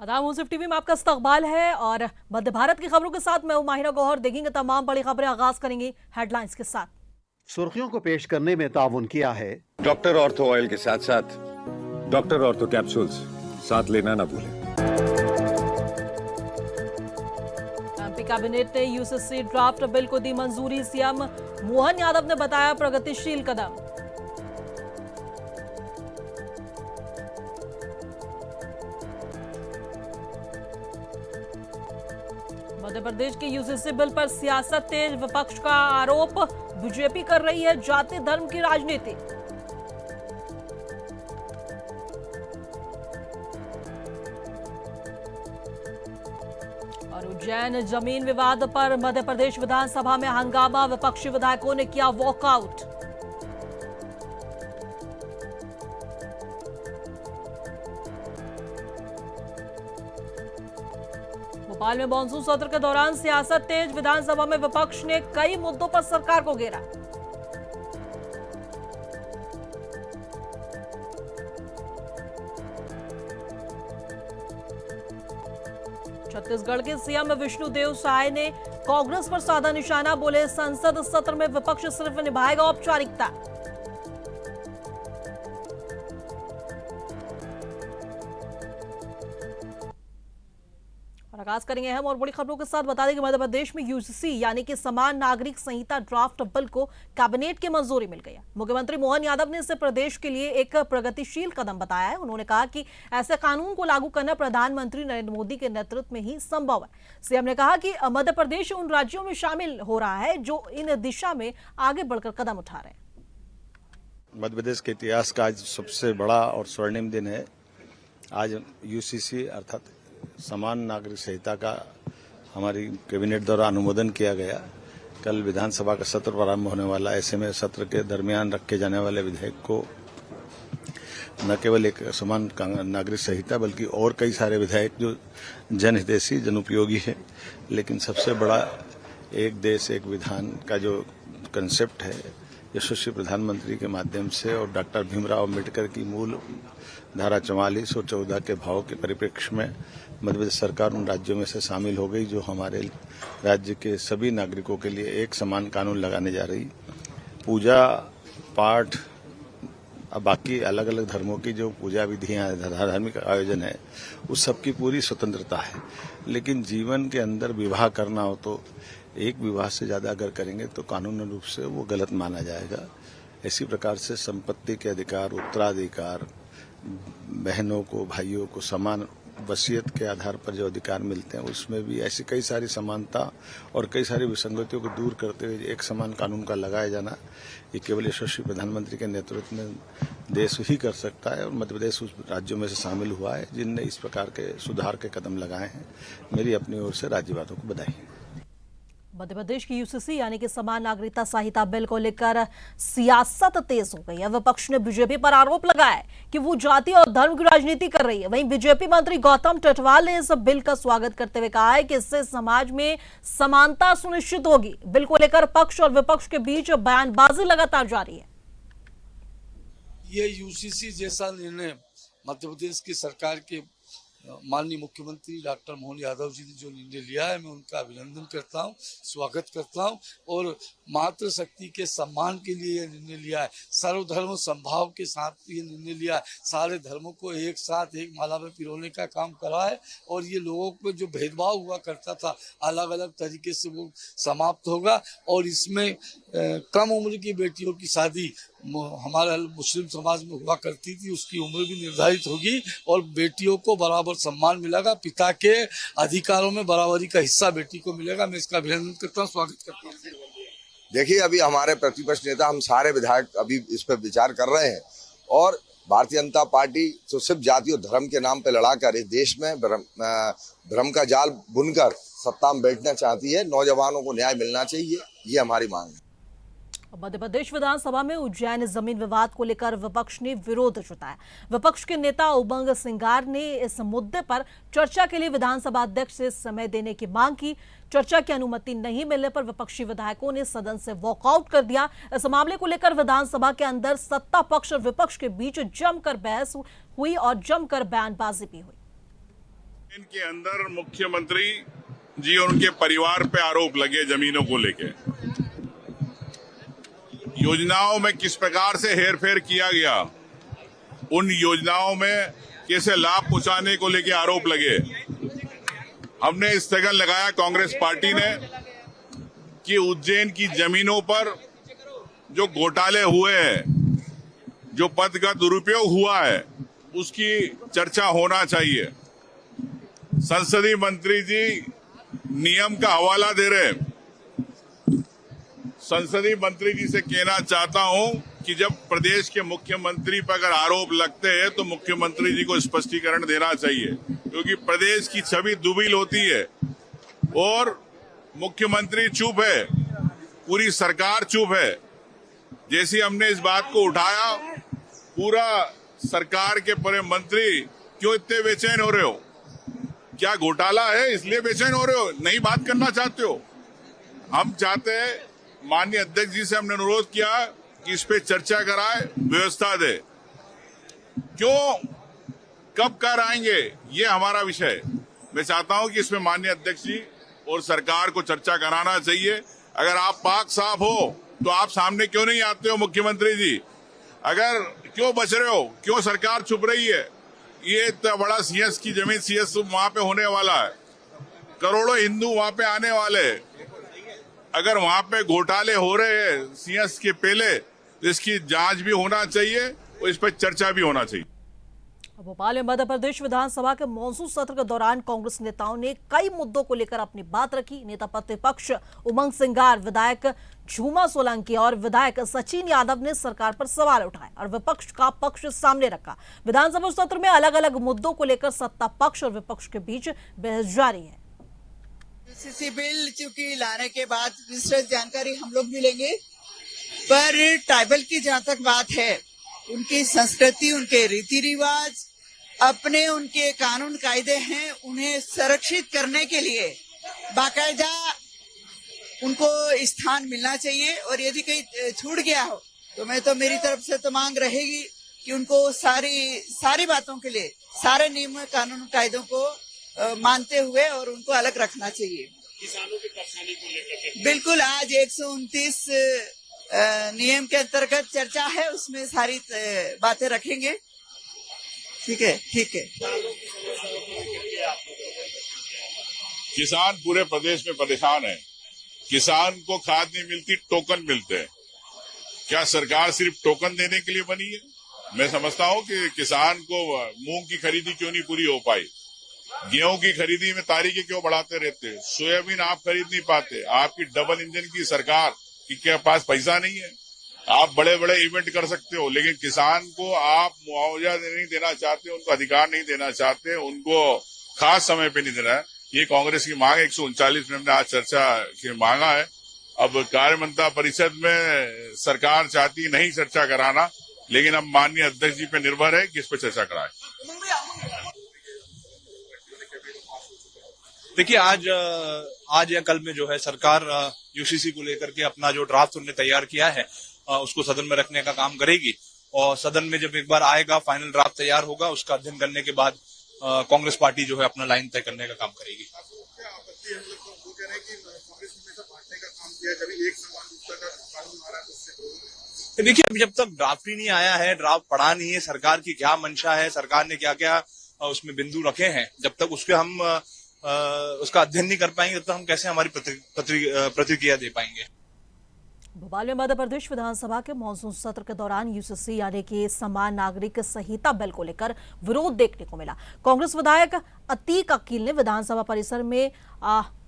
आदाब मुंसिफ टीवी में आपका इस्तकबाल है और मध्य भारत की खबरों के साथ मैं हूं माहिरा गौहर। देखेंगे तमाम बड़ी खबरें। आगाज करेंगे हेडलाइंस के साथ। सुर्खियों को पेश करने में ताउन किया है डॉक्टर ऑर्थो ऑयल के साथ साथ डॉक्टर ऑर्थो कैप्सूल्स साथ लेना ना भूलें। एमपी कैबिनेट ने यूसीसी ड्राफ्ट बिल को दी मंजूरी। सीएम मोहन यादव ने बताया प्रगतिशील कदम। मध्य प्रदेश के यूसीसी बिल पर सियासत तेज, विपक्ष का आरोप बीजेपी कर रही है जाति धर्म की राजनीति। और उज्जैन जमीन विवाद पर मध्य प्रदेश विधानसभा में हंगामा, विपक्षी विधायकों ने किया वॉकआउट। भोपाल में मानसून सत्र के दौरान सियासत तेज, विधानसभा में विपक्ष ने कई मुद्दों पर सरकार को घेरा। छत्तीसगढ़ के सीएम विष्णुदेव साय ने कांग्रेस पर साधा निशाना, बोले संसद सत्र में विपक्ष सिर्फ निभाएगा औपचारिकता। आगाज करेंगे अहम और बड़ी खबरों के साथ। बता दें कि मध्य प्रदेश में यूसीसी यानी कि समान नागरिक संहिता ड्राफ्ट बिल को कैबिनेट की मंजूरी मिल गई है। मुख्यमंत्री मोहन यादव ने इसे प्रदेश के लिए एक प्रगतिशील कदम बताया है। उन्होंने कहा कि ऐसे कानून को लागू करना प्रधानमंत्री नरेंद्र मोदी के नेतृत्व में ही संभव है। सीएम ने कहा कि मध्य प्रदेश उन राज्यों में शामिल हो रहा है जो इन दिशा में आगे बढ़कर कदम उठा रहे हैं। मध्य प्रदेश के इतिहास का आज सबसे बड़ा और स्वर्णिम दिन है। आज यूसीसी अर्थात समान नागरिक संहिता का हमारी कैबिनेट द्वारा अनुमोदन किया गया। कल विधानसभा का सत्र प्रारंभ होने वाला, ऐसे में सत्र के दरमियान रखे जाने वाले विधेयक को न केवल एक समान नागरिक संहिता बल्कि और कई सारे विधेयक जो जनहितैषी जनउपयोगी है, लेकिन सबसे बड़ा एक देश एक विधान का जो कंसेप्ट है, यशस्वी प्रधानमंत्री के माध्यम से और डॉक्टर भीमराव अम्बेडकर की मूल धारा 44 और 14 के भाव के परिप्रेक्ष्य में मध्य प्रदेश सरकार उन राज्यों में से शामिल हो गई जो हमारे राज्य के सभी नागरिकों के लिए एक समान कानून लगाने जा रही। पूजा पाठ, अब बाकी अलग अलग धर्मों की जो पूजा विधियां, धार्मिक आयोजन है, उस सब की पूरी स्वतंत्रता है, लेकिन जीवन के अंदर विवाह करना हो तो एक विवाह से ज्यादा अगर करेंगे तो कानूनी रूप से वो गलत माना जाएगा। इसी प्रकार से संपत्ति के अधिकार, उत्तराधिकार, बहनों को भाइयों को समान वसीयत के आधार पर जो अधिकार मिलते हैं, उसमें भी ऐसी कई सारी समानता और कई सारी विसंगतियों को दूर करते हुए एक समान कानून का लगाया जाना, ये केवल यशस्वी प्रधानमंत्री के नेतृत्व में देश ही कर सकता है। और मध्य प्रदेश उस राज्यों में से शामिल हुआ है जिनने इस प्रकार के सुधार के कदम लगाए हैं। मेरी अपनी ओर से राज्यवासियों को बधाई। मध्य प्रदेश की यूसीसी यानी कि समान नागरिकता संहिता बिल को लेकर सियासत तेज हो गई है। विपक्ष ने बीजेपी पर आरोप लगाया है कि वो जाति और धर्म की राजनीति कर रही है। वहीं बीजेपी मंत्री गौतम टटवाल ने इस बिल का स्वागत करते हुए कहा है कि इससे समाज में समानता सुनिश्चित होगी। बिल को लेकर पक्ष और विपक्ष के बीच बयानबाजी लगातार जारी है। ये यूसीसी जैसा निर्णय मध्य प्रदेश की सरकार के माननीय मुख्यमंत्री डॉक्टर मोहन यादव जी ने जो निर्णय लिया है, मैं उनका अभिनंदन करता हूं, स्वागत करता हूं। और मातृशक्ति के सम्मान के लिए यह निर्णय लिया है, सर्वधर्म संभाव के साथ ये निर्णय लिया है, सारे धर्मों को एक साथ एक माला में पिरोने का काम करा है। और ये लोगों को जो भेदभाव हुआ करता था अलग अलग तरीके से वो समाप्त होगा। और इसमें कम उम्र की बेटियों की शादी हमारे मुस्लिम समाज में हुआ करती थी, उसकी उम्र भी निर्धारित होगी और बेटियों को बराबर सम्मान मिलेगा। पिता के अधिकारों में बराबरी का हिस्सा बेटी को मिलेगा। मैं इसका अभिनंदन करता हूँ, स्वागत करता हूँ। देखिए, अभी हमारे प्रतिपक्ष नेता, हम सारे विधायक अभी इस पर विचार कर रहे हैं और भारतीय जनता पार्टी तो सिर्फ जाति और धर्म के नाम पर लड़ाकर इस देश में भ्रम का जाल बुनकर सत्ता में बैठना चाहती है। नौजवानों को न्याय मिलना चाहिए, ये हमारी मांग है। मध्य प्रदेश विधानसभा में उज्जैन जमीन विवाद को लेकर विपक्ष ने विरोध जताया। विपक्ष के नेता उमंग सिंगार ने इस मुद्दे पर चर्चा के लिए विधानसभा अध्यक्ष से समय देने की मांग की। चर्चा की अनुमति नहीं मिलने पर विपक्षी विधायकों ने सदन से वॉकआउट कर दिया। इस मामले को लेकर विधानसभा के अंदर सत्ता पक्ष और विपक्ष के बीच जमकर बहस हुई और जमकर बयानबाजी भी हुई। इनके अंदर मुख्यमंत्री जी और उनके परिवार पे आरोप लगे जमीनों को लेके, योजनाओं में किस प्रकार से हेरफेर किया गया, उन योजनाओं में कैसे लाभ पहुंचाने को लेके आरोप लगे। हमने स्थगन लगाया कांग्रेस पार्टी ने कि उज्जैन की जमीनों पर जो घोटाले हुए हैं, जो पद का दुरुपयोग हुआ है, उसकी चर्चा होना चाहिए। संसदीय मंत्री जी नियम का हवाला दे रहे हैं। संसदीय मंत्री जी से कहना चाहता हूं कि जब प्रदेश के मुख्यमंत्री पर अगर आरोप लगते हैं तो मुख्यमंत्री जी को स्पष्टीकरण देना चाहिए, क्योंकि प्रदेश की छवि दुबील होती है और मुख्यमंत्री चुप है, पूरी सरकार चुप है। जैसे हमने इस बात को उठाया, पूरा सरकार के पूरे मंत्री क्यों इतने बेचैन हो रहे हो? क्या घोटाला है इसलिए बेचैन हो रहे हो? नहीं बात करना चाहते हो? हम चाहते हैं, माननीय अध्यक्ष जी से हमने अनुरोध किया कि इस पे चर्चा कराए, व्यवस्था दे। क्यों, कब कर आएंगे, ये हमारा विषय है। मैं चाहता हूं कि इसमें माननीय अध्यक्ष जी और सरकार को चर्चा कराना चाहिए। अगर आप पाक साफ हो तो आप सामने क्यों नहीं आते हो मुख्यमंत्री जी? अगर क्यों बच रहे हो, क्यों सरकार चुप रही है? ये इतना बड़ा सीएस की जमीन, सीएस वहां पे होने वाला है, करोड़ों हिंदू वहां पे आने वाले। अगर वहां पे घोटाले हो रहे हैं सीएस के पहले, तो इसकी जांच भी होना चाहिए और इस पर चर्चा भी होना चाहिए। भोपाल में मध्य प्रदेश विधानसभा के मॉनसून सत्र के दौरान कांग्रेस नेताओं ने कई मुद्दों को लेकर अपनी बात रखी। नेता प्रतिपक्ष उमंग सिंगार, विधायक झूमा सोलंकी और विधायक सचिन यादव ने सरकार पर सवाल उठाए और विपक्ष का पक्ष सामने रखा। विधानसभा सत्र में अलग अलग मुद्दों को लेकर सत्ता पक्ष और विपक्ष के बीच बहस जारी है। यूसीसी बिल चूंकि लाने के बाद विस्तृत जानकारी हम लोग भी लेंगे, पर ट्राइबल की जहाँ तक बात है, उनकी संस्कृति, उनके रीति रिवाज, अपने उनके कानून कायदे हैं, उन्हें संरक्षित करने के लिए बाकायदा उनको स्थान मिलना चाहिए। और यदि कहीं छूट गया हो तो मेरी तरफ से तो मांग रहेगी कि उनको सारी बातों के लिए सारे नियम कानून कायदों को मानते हुए और उनको अलग रखना चाहिए। किसानों की परेशानी को लेकर बिल्कुल आज 129 नियम के अंतर्गत चर्चा है, उसमें सारी बातें रखेंगे। ठीक है। किसान पूरे प्रदेश में परेशान है। किसान को खाद नहीं मिलती, टोकन मिलते हैं। क्या सरकार सिर्फ टोकन देने के लिए बनी है? मैं समझता हूं कि किसान को मूंग की खरीदी क्यों नहीं पूरी हो पाई, गेहूं की खरीदी में तारीखें क्यों बढ़ाते रहते, सोयाबीन आप खरीद नहीं पाते। आपकी डबल इंजन की सरकार के पास पैसा नहीं है। आप बड़े बड़े इवेंट कर सकते हो, लेकिन किसान को आप मुआवजा नहीं देना चाहते, उनको अधिकार नहीं देना चाहते, उनको खास समय पे नहीं देना है। ये कांग्रेस की मांग है। 139 में हमने आज चर्चा की मांगा है। अब कार्यमंत्रणा परिषद में सरकार चाहती नहीं चर्चा कराना, लेकिन अब माननीय अध्यक्ष जी पे निर्भर है कि इस पर चर्चा कराए। देखिए, आज या कल में जो है सरकार यूसीसी को लेकर के अपना जो ड्राफ्ट उन्होंने तैयार किया है उसको सदन में रखने का काम करेगी और सदन में जब एक बार आएगा, फाइनल ड्राफ्ट तैयार होगा, उसका अध्ययन करने के बाद कांग्रेस पार्टी जो है अपना लाइन तय करने का काम करेगी। देखिए, अब जब तक ड्राफ्ट ही नहीं आया है, ड्राफ्ट पढ़ा नहीं है, सरकार की क्या मंशा है, सरकार ने क्या क्या उसमें बिंदु रखे हैं, जब तक उसके हम उसका अध्ययन नहीं कर पाएंगे, तब तक हम कैसे हमारी प्रतिक्रिया दे पाएंगे। भोपाल में मध्य प्रदेश विधानसभा के मॉनसून सत्र के दौरान यूसीसी यानी कि समान नागरिक संहिता बिल को लेकर विरोध देखने को मिला। कांग्रेस विधायक अतीक अकील ने विधानसभा परिसर में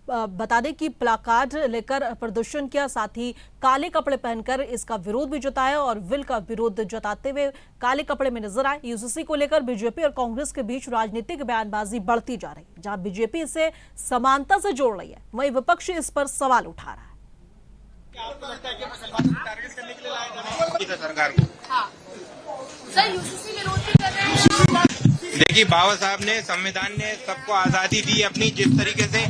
बता दें कि प्लाकार्ड लेकर प्रदर्शन किया, साथ ही काले कपड़े पहनकर इसका विरोध भी जताया और बिल का विरोध जताते हुए काले कपड़े में नजर आए। यूसीसी को लेकर बीजेपी और कांग्रेस के बीच राजनीतिक बयानबाजी बढ़ती जा रही है। जहां बीजेपी इसे समानता से जोड़ रही है, वहीं विपक्ष इस पर सवाल उठा रहा है। सरकार को सर यूसीसी विरोध भी कर रहे हैं। देखिए, बाबा साहब ने, संविधान ने सबको आजादी दी अपनी। जिस तरीके से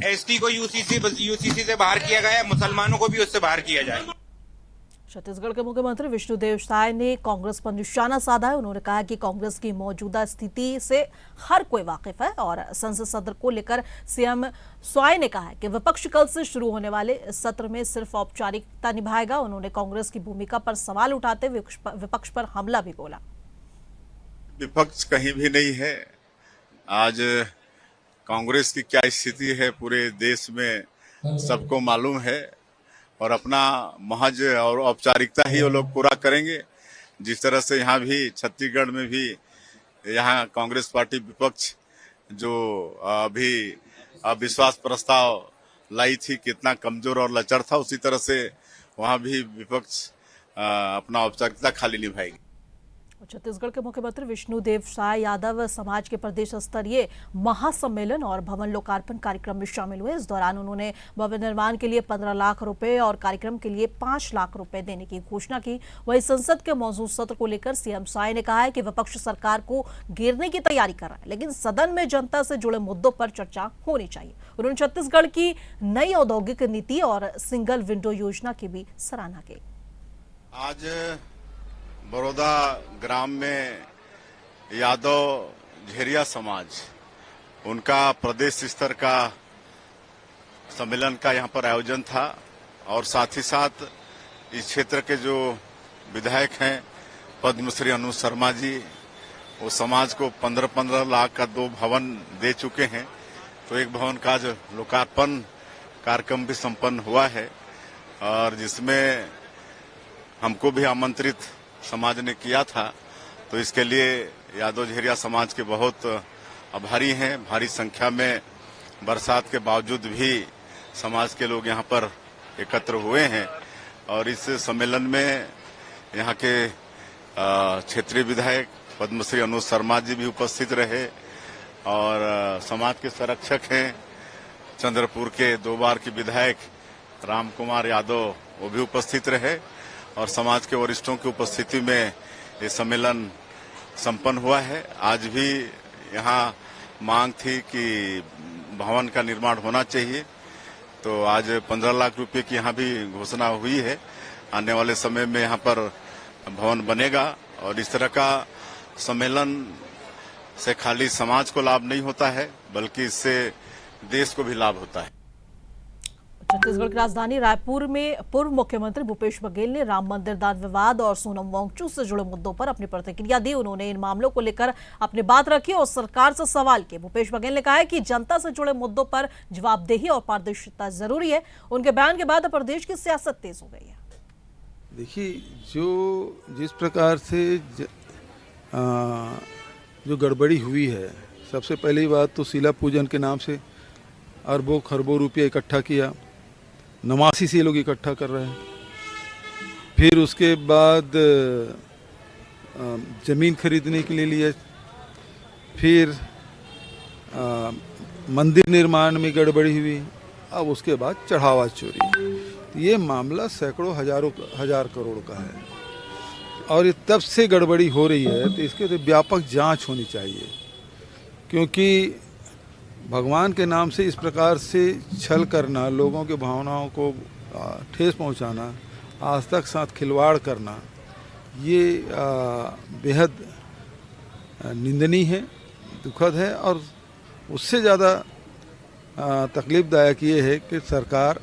एसटी को यूसीसी से बाहर किया गया, मुसलमानों को भी उससे बाहर किया जाए। छत्तीसगढ़ के मुख्यमंत्री विष्णुदेव साय ने कांग्रेस पर निशाना साधा है। उन्होंने कहा कि कांग्रेस की मौजूदा स्थिति से हर कोई वाकिफ है और संसद सत्र को लेकर सीएम साय ने कहा है कि विपक्ष कल से शुरू होने वाले सत्र में सिर्फ औपचारिकता निभाएगा। उन्होंने कांग्रेस की भूमिका पर सवाल उठाते हुए विपक्ष पर हमला भी बोला। विपक्ष कहीं भी नहीं है। आज कांग्रेस की क्या स्थिति है पूरे देश में सबको मालूम है और अपना महज और औपचारिकता ही वो लोग पूरा करेंगे। जिस तरह से यहाँ भी छत्तीसगढ़ में भी यहाँ कांग्रेस पार्टी विपक्ष जो अभी अविश्वास प्रस्ताव लाई थी कितना कमजोर और लचर था, उसी तरह से वहाँ भी विपक्ष अपना औपचारिकता खाली निभाएगी। छत्तीसगढ़ के मुख्यमंत्री विष्णुदेव साय यादव समाज के प्रदेश स्तरीय महासम्मेलन और भवन लोकार्पण कार्यक्रम में शामिल हुए। इस दौरान उन्होंने भवन निर्माण के लिए 15 लाख रुपए और कार्यक्रम के लिए 5 लाख रुपए देने की घोषणा की। वहीं संसद के मौजूद सत्र को लेकर सीएम साय ने कहा है कि विपक्ष सरकार को घेरने की तैयारी कर रहा है, लेकिन सदन में जनता से जुड़े मुद्दों पर चर्चा होनी चाहिए। उन्होंने छत्तीसगढ़ की नई औद्योगिक नीति और सिंगल विंडो योजना की भी सराहना की। आज बड़ौदा ग्राम में यादव झेरिया समाज उनका प्रदेश स्तर का सम्मेलन का यहाँ पर आयोजन था और साथ ही साथ इस क्षेत्र के जो विधायक हैं पद्मश्री अनुज शर्मा जी, वो समाज को 15-15 लाख का 2 भवन दे चुके हैं। तो एक भवन का जो लोकार्पण कार्यक्रम भी संपन्न हुआ है और जिसमें हमको भी आमंत्रित समाज ने किया था। तो इसके लिए यादव झेरिया समाज के बहुत आभारी हैं। भारी संख्या में बरसात के बावजूद भी समाज के लोग यहाँ पर एकत्र हुए हैं और इस सम्मेलन में यहाँ के क्षेत्रीय विधायक पद्मश्री अनुज शर्मा जी भी उपस्थित रहे और समाज के संरक्षक हैं चंद्रपुर के 2 बार के विधायक राम कुमार यादव, वो भी उपस्थित रहे और समाज के वरिष्ठों की उपस्थिति में ये सम्मेलन संपन्न हुआ है। आज भी यहाँ मांग थी कि भवन का निर्माण होना चाहिए, तो आज 15 लाख रुपए की यहाँ भी घोषणा हुई है। आने वाले समय में यहाँ पर भवन बनेगा और इस तरह का सम्मेलन से खाली समाज को लाभ नहीं होता है बल्कि इससे देश को भी लाभ होता है। छत्तीसगढ़ की राजधानी रायपुर में पूर्व मुख्यमंत्री भूपेश बघेल ने राम मंदिर दान विवाद और सोनम वांगचुक से जुड़े मुद्दों पर अपनी प्रतिक्रिया दी। उन्होंने इन मामलों को लेकर अपनी बात रखी और सरकार से सवाल किए। भूपेश बघेल ने कहा है कि जनता से जुड़े मुद्दों पर जवाबदेही और पारदर्शिता जरूरी है। उनके बयान के बाद प्रदेश की सियासत तेज हो गई है। देखिए, जिस प्रकार से जो गड़बड़ी हुई है, सबसे पहली बात तो शिला पूजन के नाम से अरबों खरबों रुपये इकट्ठा किया, नवासी से लोग इकट्ठा कर रहे हैं। फिर उसके बाद ज़मीन खरीदने के लिए लिया, फिर मंदिर निर्माण में गड़बड़ी हुई, अब उसके बाद चढ़ावा चोरी। ये मामला सैकड़ों हजार करोड़ का है और ये तब से गड़बड़ी हो रही है, तो इसके तो व्यापक जांच होनी चाहिए। क्योंकि भगवान के नाम से इस प्रकार से छल करना, लोगों के भावनाओं को ठेस पहुंचाना, आस्था के साथ खिलवाड़ करना, ये बेहद निंदनीय है, दुखद है। और उससे ज़्यादा तकलीफदायक ये है कि सरकार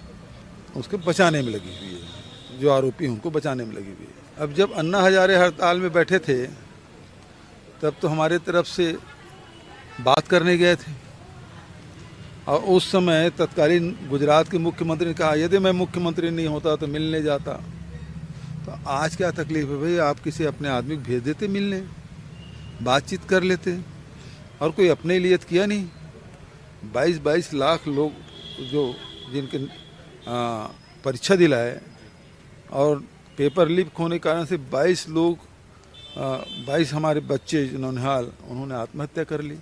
उसके बचाने में लगी हुई है, जो आरोपी उनको बचाने में लगी हुई है। अब जब अन्ना हजारे हड़ताल में बैठे थे तब तो हमारे तरफ से बात करने गए थे और उस समय तत्कालीन गुजरात के मुख्यमंत्री ने कहा यदि मैं मुख्यमंत्री नहीं होता तो मिलने जाता। तो आज क्या तकलीफ है भाई, आप किसी अपने आदमी को भेज देते मिलने, बातचीत कर लेते। और कोई अपने लिए तो किया नहीं। 22 लाख लोग जो जिनके परीक्षा दिलाए और पेपर लीक होने के कारण से 22 हमारे बच्चे नौनिहाल उन्होंने आत्महत्या कर ली।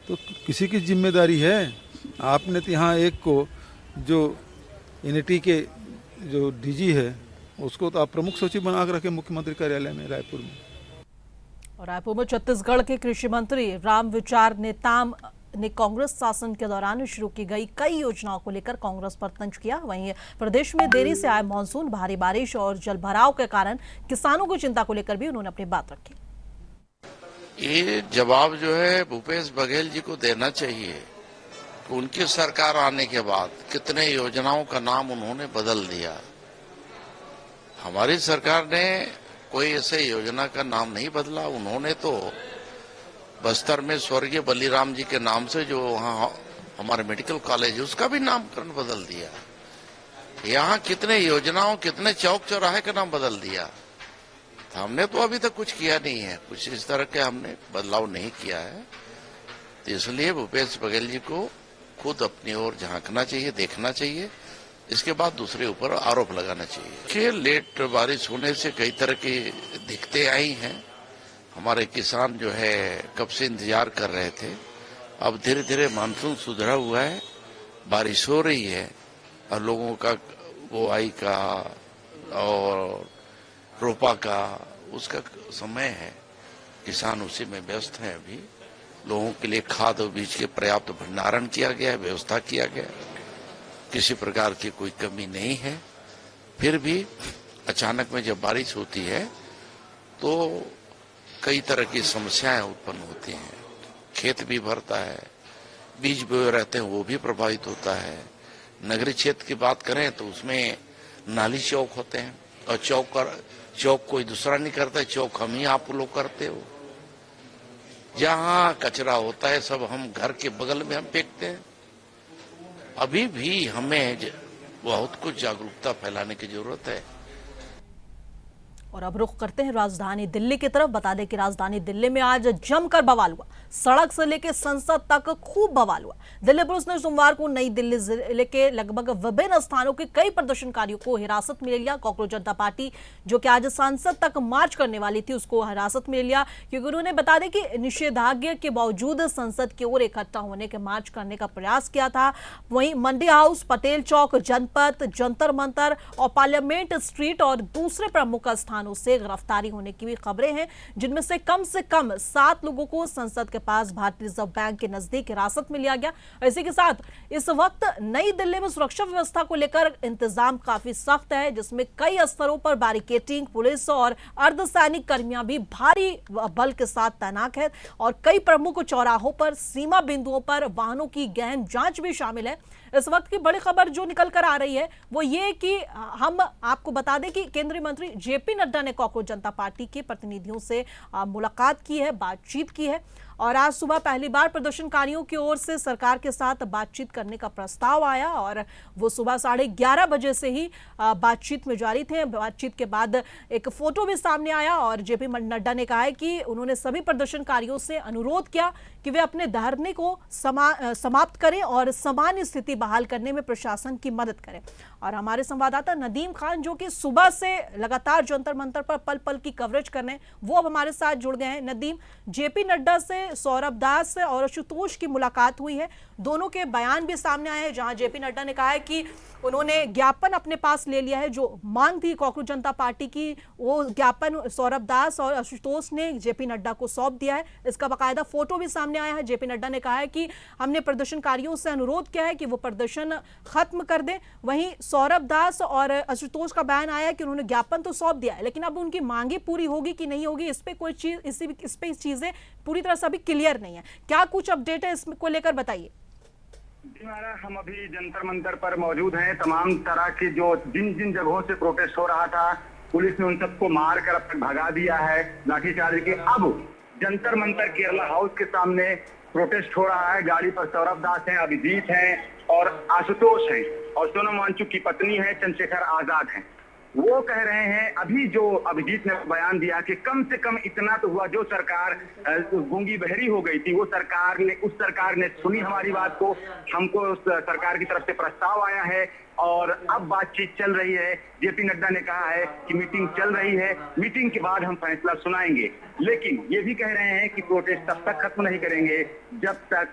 तो किसी की जिम्मेदारी है? आपने तो यहाँ एक को जो एनआईटी के जो डीजी है उसको तो आप प्रमुख सचिव बना कर रखे मुख्यमंत्री कार्यालय में रायपुर में। और रायपुर में छत्तीसगढ़ के कृषि मंत्री राम विचार नेताम ने कांग्रेस शासन के दौरान शुरू की गई कई योजनाओं को लेकर कांग्रेस पर तंज किया। वहीं प्रदेश में देरी से आए मानसून, भारी बारिश और जलभराव के कारण किसानों की चिंता को लेकर भी उन्होंने अपनी बात रखी। ये जवाब जो है भूपेश बघेल जी को देना चाहिए। उनकी सरकार आने के बाद कितने योजनाओं का नाम उन्होंने बदल दिया। हमारी सरकार ने कोई ऐसे योजना का नाम नहीं बदला। उन्होंने तो बस्तर में स्वर्गीय बलीराम जी के नाम से जो वहाँ हमारे मेडिकल कॉलेज है उसका भी नामकरण बदल दिया। यहाँ कितने योजनाओं, कितने चौक चौराहे का नाम बदल दिया। हमने तो अभी तक कुछ किया नहीं है, कुछ इस तरह के हमने बदलाव नहीं किया है। तो इसलिए भूपेश बघेल जी को खुद अपनी ओर झांकना चाहिए, देखना चाहिए, इसके बाद दूसरे ऊपर आरोप लगाना चाहिए कि लेट बारिश होने से कई तरह की दिक्कतें आई हैं। हमारे किसान जो है कब से इंतजार कर रहे थे। अब धीरे धीरे मानसून सुधरा हुआ है, बारिश हो रही है और लोगों का बुआई का और रोपा का उसका समय है। किसान उसी में व्यस्त हैं। अभी लोगों के लिए खाद और बीज के पर्याप्त भंडारण किया गया है, व्यवस्था किया गया है, किसी प्रकार की कोई कमी नहीं है। फिर भी अचानक में जब बारिश होती है तो कई तरह की समस्याएं उत्पन्न होती हैं। खेत भी भरता है, बीज बोए रहते हैं वो भी प्रभावित होता है। नगरीय क्षेत्र की बात करें तो उसमें नाली चौक होते हैं और चौक कोई दूसरा नहीं करता है, चौक हम ही आप लोग करते हो। जहाँ कचरा होता है सब हम घर के बगल में हम फेंकते हैं। अभी भी हमें बहुत कुछ जागरूकता फैलाने की जरूरत है। और अब रुख करते हैं राजधानी दिल्ली की तरफ। बता दें कि राजधानी दिल्ली में आज जमकर बवाल हुआ। सड़क से लेकर संसद तक खूब बवाल हुआ। दिल्ली पुलिस ने सोमवार को नई दिल्ली जिले के लगभग विभिन्न स्थानों के कई प्रदर्शनकारियों को हिरासत में ले लिया। कांग्रेस जनता पार्टी जो कि आज संसद तक मार्च करने वाली थी उसको हिरासत में ले लिया, क्योंकि उन्होंने बता दें कि निषेधाज्ञा के बावजूद संसद की ओर इकट्ठा होने के मार्च करने का प्रयास किया था। वहीं मंडी हाउस, पटेल चौक, जनपथ, जंतर मंतर और पार्लियामेंट स्ट्रीट और दूसरे प्रमुख स्थान से गिरफ्तारी होने की भी खबरें हैं, जिनमें से कम 7 लोगों को संसद के पास भारतीय रिजर्व बैंक के नजदीक हिरासत में लिया गया। इसी के साथ इस वक्त नई दिल्ली में सुरक्षा व्यवस्था को लेकर इंतजाम काफी सख्त है, जिसमें कई स्तरों पर बैरिकेडिंग, पुलिस और अर्धसैनिक कर्मियां भी भारी बल के साथ तैनात है और कई प्रमुख चौराहों पर, सीमा बिंदुओं पर वाहनों की गहन जांच भी शामिल है। इस वक्त की बड़ी खबर जो निकल कर आ रही है वो ये कि हम आपको बता दें कि केंद्रीय मंत्री जेपी नड्डा ने कांग्रेस जनता पार्टी के प्रतिनिधियों से मुलाकात की है, बातचीत की है और आज सुबह पहली बार प्रदर्शनकारियों की ओर से सरकार के साथ बातचीत करने का प्रस्ताव आया और वो सुबह 11:30 बजे से ही बातचीत में जारी थे। बातचीत के बाद एक फोटो भी सामने आया और जेपी नड्डा ने कहा है कि उन्होंने सभी प्रदर्शनकारियों से अनुरोध किया कि वे अपने धरने को समाप्त करें और सामान्य स्थिति बहाल करने में प्रशासन की मदद करें। और हमारे संवाददाता नदीम खान जो कि सुबह से लगातार जंतर मंतर पर पल पल की कवरेज कर रहे हैं, वो अब हमारे साथ जुड़ गए हैं। नदीम, जेपी नड्डा से सौरभ दास और आशुतोष की मुलाकात हुई है, दोनों के बयान भी सामने आए हैं, जहां जेपी नड्डा ने कहा है कि उन्होंने ज्ञापन अपने पास ले लिया है। जो मांग थी कांग्रेस जनता पार्टी की, वो ज्ञापन सौरभ दास और आशुतोष ने जेपी नड्डा को सौंप दिया है। इसका बाकायदा फोटो भी सामने आया है। जेपी नड्डा ने कहा है कि हमने प्रदर्शनकारियों से अनुरोध किया है कि वो प्रदर्शन खत्म कर दें। वहीं सौरभ दास और आशुतोष का बयान आया है कि उन्होंने ज्ञापन तो सौंप दिया है, लेकिन अब उनकी मांगे पूरी होगी कि नहीं होगी इस पे कोई चीज, इस पे चीजें पूरी तरह से अभी क्लियर नहीं है। क्या कुछ अपडेट है इसको लेकर, बताइए। हम अभी जंतर मंतर पर मौजूद हैं। तमाम तरह के जो जिन जगहों से प्रोटेस्ट हो रहा था, पुलिस ने उन सबको मार कर अब तक भगा दिया है लाठीचार्ज के। अब जंतर मंतर केरला हाउस के सामने प्रोटेस्ट हो रहा है। गाड़ी पर सौरभ दास हैं, अभिजीत हैं और आशुतोष हैं और सोनम वांगचुक की पत्नी है, चंद्रशेखर आजाद हैं। वो कह रहे हैं, अभी जो अभिजीत ने बयान दिया कि कम से कम इतना तो हुआ, जो सरकार गूंगी बहरी हो गई थी उस सरकार ने सुनी हमारी बात को, हमको उस सरकार की तरफ से प्रस्ताव आया है और अब बातचीत चल रही है। जेपी नड्डा ने कहा है कि मीटिंग चल रही है, मीटिंग के बाद हम फैसला सुनाएंगे। लेकिन ये भी कह रहे हैं कि प्रोटेस्ट तब तक खत्म नहीं करेंगे जब तक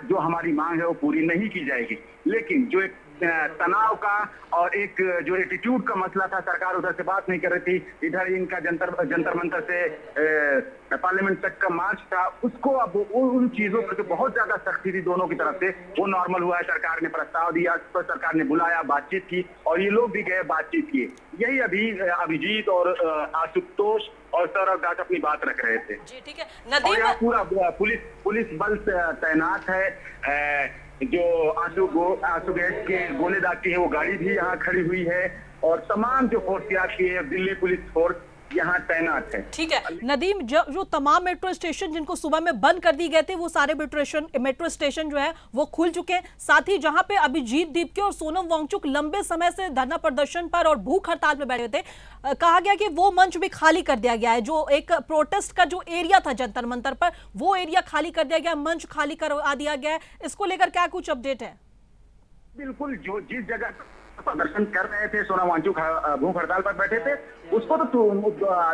जो हमारी मांग है वो पूरी नहीं की जाएगी। लेकिन जो एक तनाव का और एक जो एटीट्यूड का मसला था, सरकार उधर से बात नहीं कर रही थी, इधर इनका जंतर मंतर से पार्लियामेंट तक का मार्च था, उसको अब उन चीजों पर जो बहुत ज्यादा सख्ती थी दोनों की तरफ से, वो नॉर्मल हुआ है। सरकार ने प्रस्ताव दिया, तो सरकार ने बुलाया, बातचीत की और ये लोग भी गए, बातचीत किए। यही अभी अभिजीत और आशुतोष और सौरभ दास अपनी बात रख रहे थे। जी ठीक है और नदीम, यहाँ पूरा पुलिस बल तैनात है। जो आंसू गैस के गोले दागती है वो गाड़ी भी यहाँ खड़ी हुई है और तमाम जो फोर्स की है, दिल्ली पुलिस फोर्स यहाँ तैनात है। ठीक है नदीम, जो तमाम मेट्रो स्टेशन जिनको सुबह में बंद कर दिए गए थे, वो सारे मेट्रो स्टेशन जो है वो खुल चुके हैं। साथ ही जहां पे अभिजीत दीपके और सोनम वांगचुक लंबे समय से धरना प्रदर्शन पर और भूख हड़ताल में बैठे थे, कहा गया कि वो मंच भी खाली कर दिया गया है। जो एक प्रोटेस्ट का जो एरिया था जंतर मंतर पर, वो एरिया खाली कर दिया गया, मंच खाली करवा दिया गया है। इसको लेकर क्या कुछ अपडेट है? बिल्कुल, जो जिस जगह प्रदर्शन कर रहे थे, सोनम वांगचुक भूख हड़ताल पर बैठे थे, उसको तो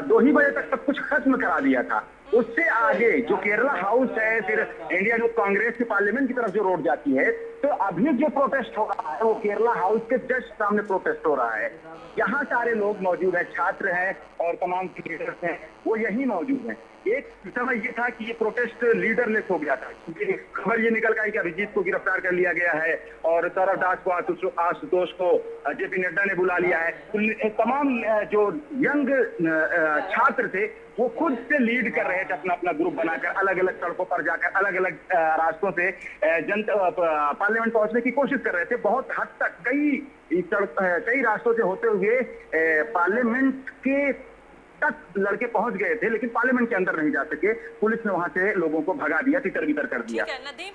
2 ही बजे तक सब कुछ खत्म करा दिया था। उससे आगे जो केरला हाउस है, फिर इंडिया यूथ कांग्रेस की पार्लियामेंट की तरफ जो रोड जाती है, तो अभी जो प्रोटेस्ट हो रहा है वो केरला हाउस के जस्ट सामने प्रोटेस्ट हो रहा है। यहाँ सारे लोग मौजूद हैं, छात्र हैं और तमाम क्रिएटर्स हैं, वो यही मौजूद हैं। एक समय ये था कि ये प्रोटेस्ट लीडरलेस हो गया था, क्योंकि खबर ये निकल गई कि अभिजीत को गिरफ्तार कर लिया गया है और सौरभ दास को, आशुतोष को जेपी नड्डा ने बुला लिया है। तो तमाम जो यंग छात्र थे वो खुद से लीड कर रहे थे, अपना अपना ग्रुप बनाकर अलग अलग सड़कों पर जाकर अलग अलग रास्तों से पार्लियामेंट पहुंचने की कोशिश कर रहे थे। बहुत हद तक कई रास्तों से होते हुए पार्लियामेंट के तक लड़के पहुंच गए थे, लेकिन पार्लियामेंट के अंदर नहीं जा सके। पुलिस ने वहां से लोगों को भगा दिया, तितर बितर कर दिया। ठीक है नदीम,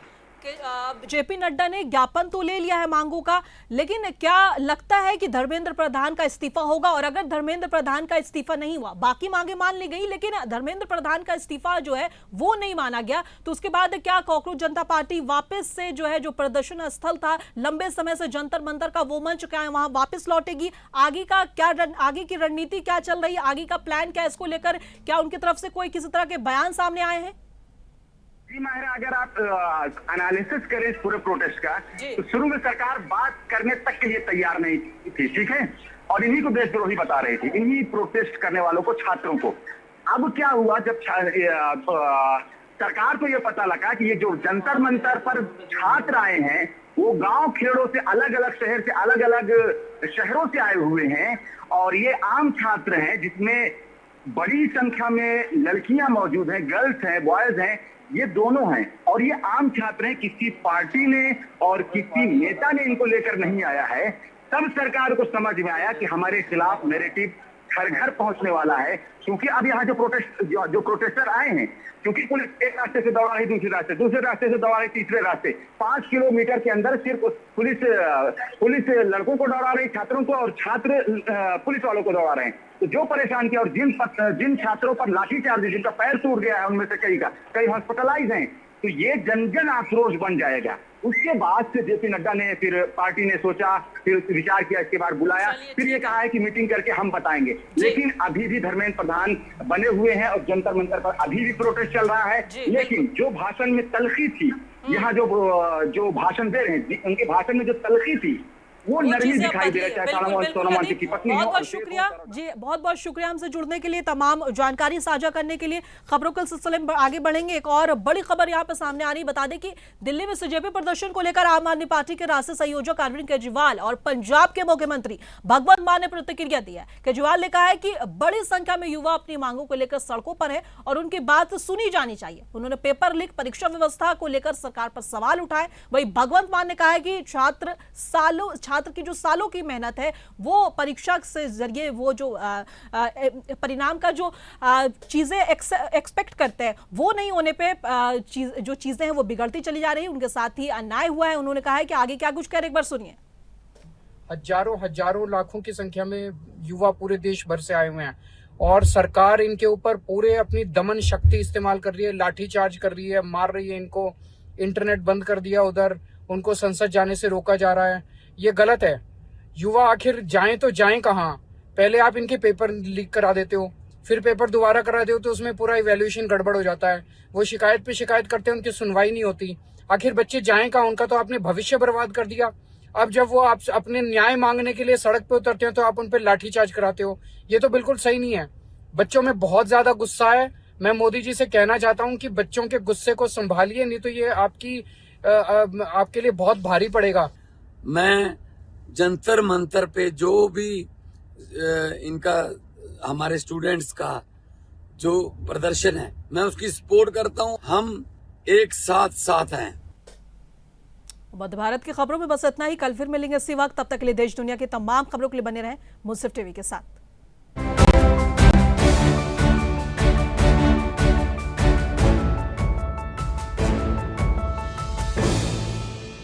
जेपी नड्डा ने ज्ञापन तो ले लिया है मांगों का, लेकिन क्या लगता है कि धर्मेंद्र प्रधान का इस्तीफा होगा? और अगर धर्मेंद्र प्रधान का इस्तीफा नहीं हुआ, बाकी मांगे मान ली गई, लेकिन धर्मेंद्र प्रधान का इस्तीफा जो है वो नहीं माना गया, तो उसके बाद क्या कॉकरोच जनता पार्टी वापस से जो है, जो प्रदर्शन स्थल था लंबे समय से जंतर मंतर का, वो मंच क्या है वहां वापस लौटेगी? आगे की रणनीति क्या चल रही है, आगे का प्लान क्या है? इसको लेकर क्या उनकी तरफ से कोई किसी तरह के बयान सामने आए हैं? जी माहिरा, अगर आप एनालिसिस करें इस पूरे प्रोटेस्ट का, तो शुरू में सरकार बात करने तक के लिए तैयार नहीं थी, ठीक है, और इन्हीं को देशद्रोही बता रही थी, इन्हीं प्रोटेस्ट करने वालों को, छात्रों को। अब क्या हुआ, जब सरकार को यह पता लगा कि ये जो जंतर मंतर पर छात्र आए हैं वो गांव खेड़ों से, अलग अलग शहर से, अलग अलग शहरों से आए हुए हैं और ये आम छात्र हैं, जिसमें बड़ी संख्या में लड़कियां मौजूद हैं, गर्ल्स हैं, बॉयज हैं, ये दोनों हैं, और ये आम छात्र हैं। किसी पार्टी ने और किसी नेता ने इनको लेकर नहीं आया है। तब सरकार को समझ में आया कि हमारे खिलाफ नैरेटिव घर घर पहुंचने वाला है, क्योंकि अब यहाँ जो प्रोटेस्टर आए हैं, क्योंकि पुलिस एक रास्ते से दौड़ा रही, दूसरे रास्ते से दौड़ा रही, तीसरे रास्ते, 5 किलोमीटर के अंदर सिर्फ पुलिस लड़कों को दौड़ा रही, छात्रों को, और छात्र पुलिस वालों को दौड़ा रहे हैं। तो जो परेशान किया, और जिन छात्रों पर लाठीचार्ज, जिनका पैर टूट गया है, उनमें से कई हॉस्पिटलाइज हैं, तो ये जन आक्रोश बन जाएगा। उसके बाद से जेपी नड्डा ने, फिर पार्टी ने सोचा, फिर विचार किया, इसके बाद बुलाया, फिर ये कहा है कि मीटिंग करके हम बताएंगे। लेकिन अभी भी धर्मेंद्र प्रधान बने हुए हैं और जंतर मंतर पर अभी भी प्रोटेस्ट चल रहा है। लेकिन जो भाषण में तलखी थी, यहाँ जो भाषण दे रहे हैं, उनके भाषण में जो तलखी थी, वो नरमी दिखाई दे रहा है। सोनम वांगचुक की पत्नी। बहुत बहुत शुक्रिया जी, बहुत बहुत शुक्रिया हमसे जुड़ने के लिए, तमाम जानकारी साझा करने के लिए। खबरों के सिलसिले में आगे बढ़ेंगे। एक और बड़ी खबर यहाँ पर सामने आ रही, बता दें कि दिल्ली में सीजेपी प्रदर्शन को लेकर आम आदमी पार्टी के राष्ट्रीय संयोजक अरविंद केजरीवाल और पंजाब के मुख्यमंत्री भगवंत मान ने प्रतिक्रिया दी है। केजरीवाल ने कहा है कि बड़ी संख्या में युवा अपनी मांगों को लेकर सड़कों पर है और उनकी बात सुनी जानी चाहिए। उन्होंने पेपर लीक परीक्षा व्यवस्था को लेकर सरकार पर सवाल उठाए। वहीं भगवंत मान ने कहा है कि छात्र की जो सालों की मेहनत है, वो परीक्षा से जरिए वो जो परिणाम का जो चीजें एक्सपेक्ट करते हैं, वो नहीं होने पे जो चीजें हैं वो बिगड़ती चली जा रही है। उनके साथ ही अन्याय हुआ है। उन्होंने कहा है कि आगे क्या कुछ कह रहे, एक बार सुनिए। हजारों लाखों की संख्या में युवा पूरे देश भर से आए हुए हैं और सरकार इनके ऊपर पूरे अपनी दमन शक्ति इस्तेमाल कर रही है, लाठीचार्ज कर रही है, मार रही है इनको, इंटरनेट बंद कर दिया, उधर उनको संसद जाने से रोका जा रहा है। ये गलत है। युवा आखिर जाएं तो जाएं कहाँ? पहले आप इनके पेपर लीक करा देते हो, फिर पेपर दोबारा करा देते हो, तो उसमें पूरा इवैल्यूएशन गड़बड़ हो जाता है। वो शिकायत पे शिकायत करते हैं, उनकी सुनवाई नहीं होती। आखिर बच्चे जाएं कहाँ? उनका तो आपने भविष्य बर्बाद कर दिया। अब जब वो आप अपने न्याय मांगने के लिए सड़क पे उतरते हैं तो आप उन पे लाठीचार्ज कराते हो। ये तो बिल्कुल सही नहीं है। बच्चों में बहुत ज्यादा गुस्सा है। मैं मोदी जी से कहना चाहता हूं कि बच्चों के गुस्से को संभालिए, नहीं तो ये आपके लिए बहुत भारी पड़ेगा। मैं जंतर मंतर पे जो भी इनका हमारे स्टूडेंट्स का जो प्रदर्शन है, मैं उसकी सपोर्ट करता हूं। हम एक साथ हैं। मध्य भारत की खबरों में बस इतना ही। कल फिर मिलेंगे इसी वक्त। तब तक के लिए देश दुनिया की तमाम खबरों के लिए बने रहें मुंसिफ टीवी के साथ।